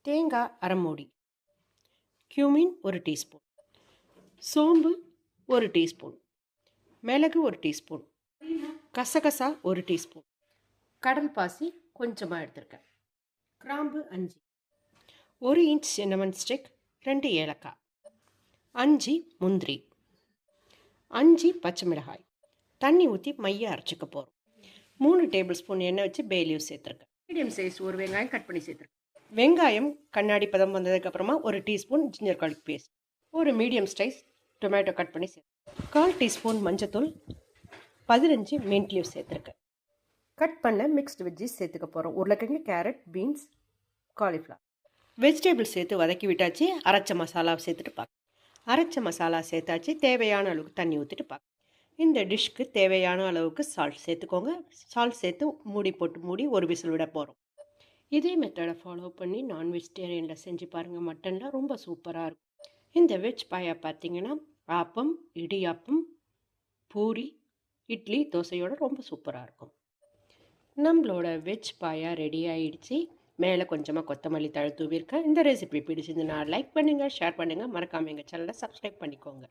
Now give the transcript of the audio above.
தேங்காய் அரை மூடி, கியூமின் 1 டீஸ்பூன், சோம்பு 1 டீஸ்பூன், மிளகு 1 டீஸ்பூன், கசகசா 1 டீஸ்பூன், கடல் பாசி கொஞ்சமாக எடுத்திருக்கேன், கிராம்பு 5, 1 இன்ச் சின்னமன் ஸ்டிக், 2 ஏலக்காய், 5 முந்திரி, 5 பச்சை மிளகாய். தண்ணி ஊற்றி மைய அரைச்சிக்க போகிறோம். 3 டேபிள் ஸ்பூன் எண்ணெய் வச்சு பே லீவ்ஸ் சேர்த்துருக்கேன். மீடியம் சைஸ் ஒரு வெங்காயம் கட் பண்ணி சேர்த்துருக்கேன். வெங்காயம் கண்ணாடி பதம் வந்ததுக்கப்புறமா 1 டீஸ்பூன் ஜிஞ்சர் கார்லிக் பேஸ்ட், ஒரு மீடியம் சைஸ் டொமேட்டோ கட் பண்ணி சேர்த்து, 1/4 டீஸ்பூன் மஞ்சத்தூள், 15 மின்ட் லீவ் சேர்த்துருக்கேன். கட் பண்ண மிக்ஸ்டு வெஜ்ஜீஸ் சேர்த்துக்க போகிறோம். உருளைக்கிழங்கு, கேரட், பீன்ஸ், காலிஃப்ளவர். வெஜிடபிள்ஸ் சேர்த்து வதக்கி விட்டாச்சு. அரைச்ச மசாலா சேர்த்துட்டு பார்க்க. அரைச்ச மசாலா சேர்த்தாச்சு. தேவையான அளவுக்கு தண்ணி ஊற்றிட்டு பார்க்க. இந்த டிஷ்க்கு தேவையான அளவுக்கு சால்ட் சேர்த்துக்கோங்க. சால்ட் சேர்த்து மூடி ஒரு விசில் விட போகிறோம். இதே மெத்தடை ஃபாலோ பண்ணி நான் வெஜிடேரியனில் செஞ்சு பாருங்கள். மட்டனில் ரொம்ப சூப்பராக இருக்கும். இந்த வெஜ் பாயா பார்த்தீங்கன்னா ஆப்பம், இடியாப்பம், பூரி, இட்லி, தோசையோடு ரொம்ப சூப்பராக இருக்கும். நம்மளோட வெஜ் பாயா ரெடி ஆகிடுச்சு. மேலே கொஞ்சமாக கொத்தமல்லி தழை தூவிருக்கேன். இந்த ரெசிபி பிடிச்சிருந்துன்னா லைக் பண்ணுங்கள், ஷேர் பண்ணுங்கள், மறக்காமல் எங்கள் சேனலை சப்ஸ்கிரைப் பண்ணிக்கோங்க.